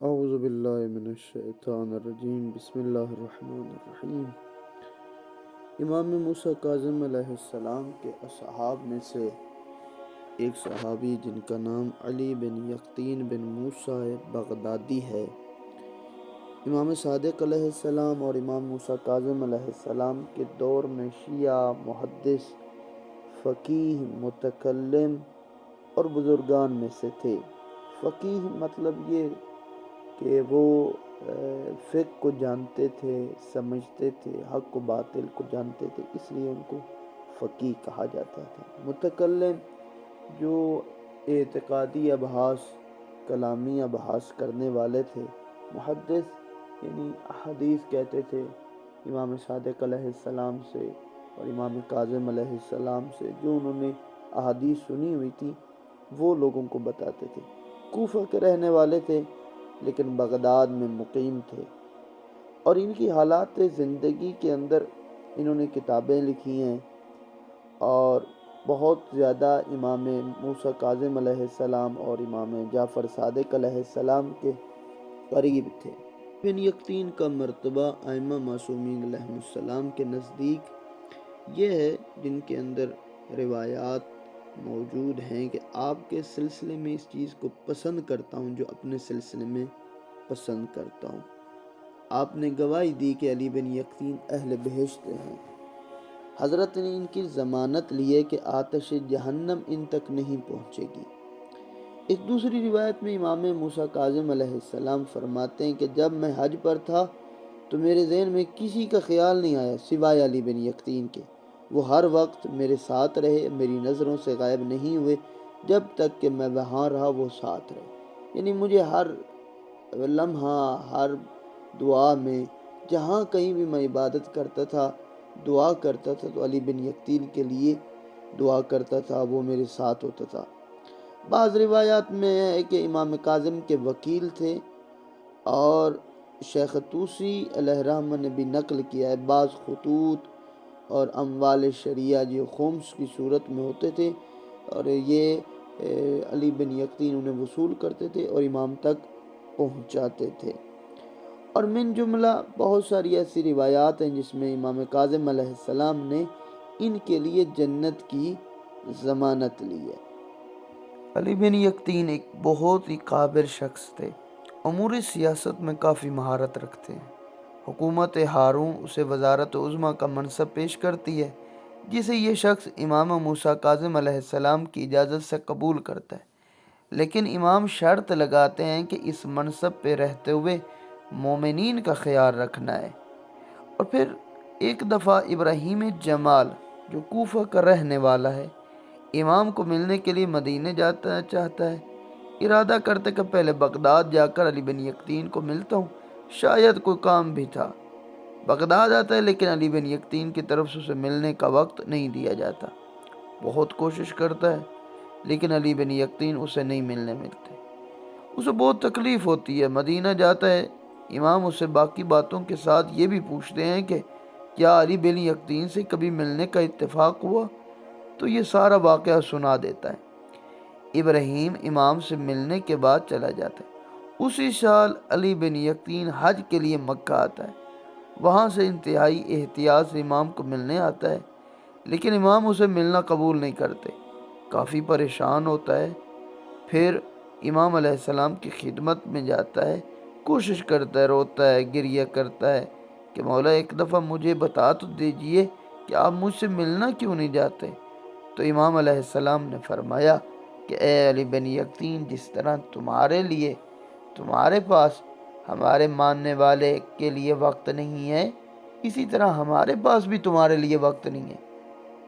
اعوذ باللہ من الشیطان الرجیم بسم اللہ الرحمن الرحیم۔ امام موسیٰ کاظم علیہ السلام کے اصحاب میں سے ایک صحابی جن کا نام علی بن یقطین بن موسیٰ بغدادی ہے، امام صادق علیہ السلام اور امام موسیٰ کاظم علیہ السلام کے دور میں شیعہ، محدث، فقیہ، متکلم اور بزرگان میں سے تھے۔ فقیہ مطلب یہ کہ وہ فقہ کو جانتے تھے، سمجھتے تھے، حق و باطل کو جانتے تھے، اس لیے ان کو فقیہ کہا جاتا تھا۔ متکلم جو اعتقادی ابحاث، کلامی ابحاث کرنے والے تھے۔ محدث یعنی احادیث کہتے تھے امام صادق علیہ السلام سے اور امام کاظم علیہ السلام سے، جو انہوں نے احادیث سنی ہوئی تھی وہ لوگوں کو بتاتے تھے۔ کوفہ کے رہنے والے تھے لیکن بغداد میں مقیم تھے، اور ان کی حالات زندگی کے اندر انہوں نے کتابیں لکھی ہیں اور بہت زیادہ امام موسیٰ کاظم علیہ السلام اور امام جعفر صادق علیہ السلام کے قریب تھے۔ بن یقطین کا مرتبہ ائمہ معصومین علیہ السلام کے نزدیک یہ ہے، جن کے اندر روایات موجود ہیں کہ آپ کے سلسلے میں اس چیز کو پسند کرتا ہوں جو اپنے سلسلے میں پسند کرتا ہوں۔ آپ نے گواہی دی کہ علی بن یقطین اہل بہشت ہیں۔ حضرت نے ان کی ضمانت لی ہے کہ آتش جہنم ان تک نہیں پہنچے گی۔ ایک دوسری روایت میں امام موسیٰ کاظم علیہ السلام فرماتے ہیں کہ جب میں حج پر تھا تو میرے ذہن میں کسی کا خیال نہیں آیا سوائے علی بن یقطین کے۔ وہ ہر وقت میرے ساتھ رہے، میری نظروں سے غائب نہیں ہوئے، جب تک کہ میں وہاں رہا وہ ساتھ رہے۔ یعنی مجھے ہر لمحہ، ہر دعا میں، جہاں کہیں بھی میں عبادت کرتا تھا، دعا کرتا تھا تو علی بن یقطین کے لیے دعا کرتا تھا، وہ میرے ساتھ ہوتا تھا۔ بعض روایات میں ہے کہ امام کاظم کے وکیل تھے، اور شیخ طوسی علیہ رحمہ نے بھی نقل کیا ہے بعض خطوط اور اموال شریعہ جو خمس کی صورت میں ہوتے تھے، اور یہ علی بن یقطین انہیں وصول کرتے تھے اور امام تک پہنچاتے تھے۔ اور من جملہ بہت ساری ایسی روایات ہیں جس میں امام کاظم علیہ السلام نے ان کے لیے جنت کی ضمانت لی ہے۔ علی بن یقطین ایک بہت ہی قابل شخص تھے، امور سیاست میں کافی مہارت رکھتے ہیں۔ حکومت ہارون اسے وزارت عظمیٰ کا منصب پیش کرتی ہے، جسے یہ شخص امام موسیٰ کاظم علیہ السلام کی اجازت سے قبول کرتا ہے، لیکن امام شرط لگاتے ہیں کہ اس منصب پہ رہتے ہوئے مومنین کا خیال رکھنا ہے۔ اور پھر ایک دفعہ ابراہیم جمال جو کوفہ کا رہنے والا ہے، امام کو ملنے کے لیے مدینے جاتا چاہتا ہے۔ ارادہ کرتے کہ پہلے بغداد جا کر علی بن یقطین کو ملتا ہوں، شاید کوئی کام بھی تھا۔ بغداد آتا ہے لیکن علی بن یقطین کی طرف سے اسے ملنے کا وقت نہیں دیا جاتا۔ بہت کوشش کرتا ہے لیکن علی بن یقطین اسے نہیں ملنے ملتے۔ اسے بہت تکلیف ہوتی ہے، مدینہ جاتا ہے۔ امام اسے باقی باتوں کے ساتھ یہ بھی پوچھتے ہیں کہ کیا علی بن یقطین سے کبھی ملنے کا اتفاق ہوا، تو یہ سارا واقعہ سنا دیتا ہے۔ ابراہیم امام سے ملنے کے بعد چلا جاتا ہے۔ اسی سال علی بن یقطین حج کے لیے مکہ آتا ہے، وہاں سے انتہائی احتیاط سے امام کو ملنے آتا ہے، لیکن امام اسے ملنا قبول نہیں کرتے، کافی پریشان ہوتا ہے۔ پھر امام علیہ السلام کی خدمت میں جاتا ہے، کوشش کرتا ہے، روتا ہے، گریہ کرتا ہے کہ مولا ایک دفعہ مجھے بتا تو دیجئے کہ آپ مجھ سے ملنا کیوں نہیں جاتے؟ تو امام علیہ السلام نے فرمایا کہ اے علی بن یقطین، جس طرح تمہارے لیے تمہارے پاس ہمارے ماننے والے کے لیے وقت نہیں ہے، اسی طرح ہمارے پاس بھی تمہارے لیے وقت نہیں ہے۔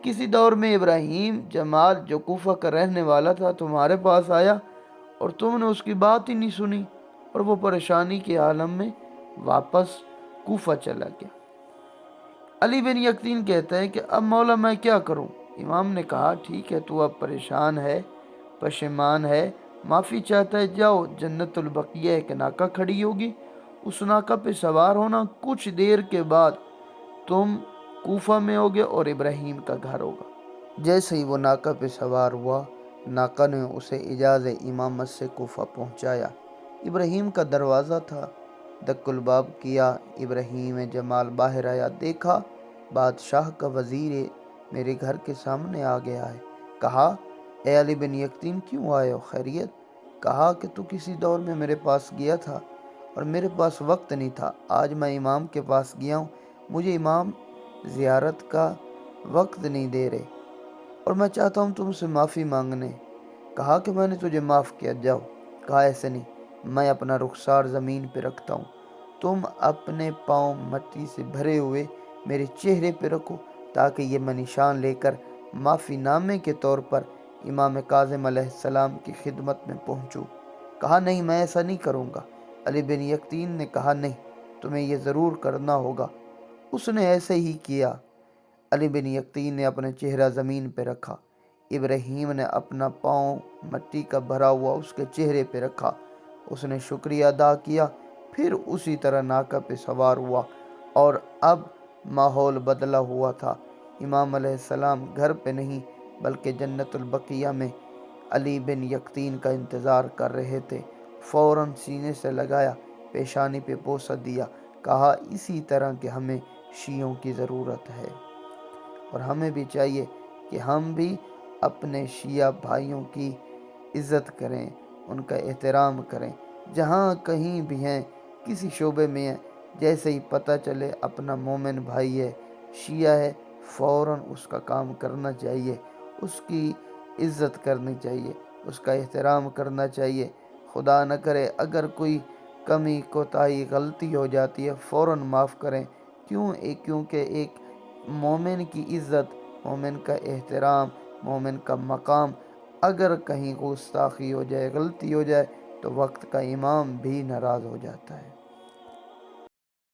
کسی دور میں ابراہیم جمال جو کوفہ کا رہنے والا تھا تمہارے پاس آیا اور تم نے اس کی بات ہی نہیں سنی، اور وہ پریشانی کے عالم میں واپس کوفہ چلا گیا۔ علی بن یقطین کہتا ہے کہ اب مولا میں کیا کروں؟ امام نے کہا ٹھیک ہے، تو اب پریشان ہے، پشیمان ہے، معافی چاہتا ہے، جاؤ، جنت البقیع ایک ناکہ کھڑی ہوگی، اس ناکہ پہ سوار ہونا، کچھ دیر کے بعد تم کوفہ میں ہوگے اور ابراہیم کا گھر ہوگا۔ جیسے ہی وہ ناکہ پہ سوار ہوا، ناکہ نے اسے اجازت امامت سے کوفہ پہنچایا۔ ابراہیم کا دروازہ تھا، دق الباب کیا، ابراہیم جمال باہر آیا، دیکھا بادشاہ کا وزیر میرے گھر کے سامنے آ گیا ہے۔ کہا اے علی بن یقطین کیوں آئے ہو، خیریت؟ کہا کہ تو کسی دور میں میرے پاس گیا تھا اور میرے پاس وقت نہیں تھا، آج میں امام کے پاس گیا ہوں، مجھے امام زیارت کا وقت نہیں دے رہے اور میں چاہتا ہوں تم سے معافی مانگنے۔ کہا کہ میں نے تجھے معاف کیا، جاؤ۔ کہا ایسے نہیں، میں اپنا رخسار زمین پہ رکھتا ہوں، تم اپنے پاؤں مٹی سے بھرے ہوئے میرے چہرے پہ رکھو تاکہ یہ میں نشان لے کر معافی نامے کے طور پر امام کاظم علیہ السلام کی خدمت میں پہنچوں۔ کہا نہیں، میں ایسا نہیں کروں گا۔ علی بن یقطین نے کہا نہیں، تمہیں یہ ضرور کرنا ہوگا۔ اس نے ایسے ہی کیا۔ علی بن یقطین نے اپنا چہرہ زمین پہ رکھا، ابراہیم نے اپنا پاؤں مٹی کا بھرا ہوا اس کے چہرے پہ رکھا، اس نے شکریہ ادا کیا، پھر اسی طرح ناکہ پہ سوار ہوا اور اب ماحول بدلا ہوا تھا۔ امام علیہ السلام گھر پہ نہیں بلکہ جنت البقیہ میں علی بن یقطین کا انتظار کر رہے تھے۔ فوراً سینے سے لگایا، پیشانی پہ بوسہ دیا، کہا اسی طرح کہ ہمیں شیعوں کی ضرورت ہے اور ہمیں بھی چاہیے کہ ہم بھی اپنے شیعہ بھائیوں کی عزت کریں، ان کا احترام کریں، جہاں کہیں بھی ہیں، کسی شعبے میں ہیں، جیسے ہی پتہ چلے اپنا مومن بھائی ہے، شیعہ ہے، فوراً اس کا کام کرنا چاہیے، اس کی عزت کرنی چاہیے، اس کا احترام کرنا چاہیے۔ خدا نہ کرے اگر کوئی کمی کوتاہی غلطی ہو جاتی ہے، فوراً معاف کریں، کیونکہ ایک مومن کی عزت، مومن کا احترام، مومن کا مقام اگر کہیں گستاخی ہو جائے، غلطی ہو جائے تو وقت کا امام بھی ناراض ہو جاتا ہے۔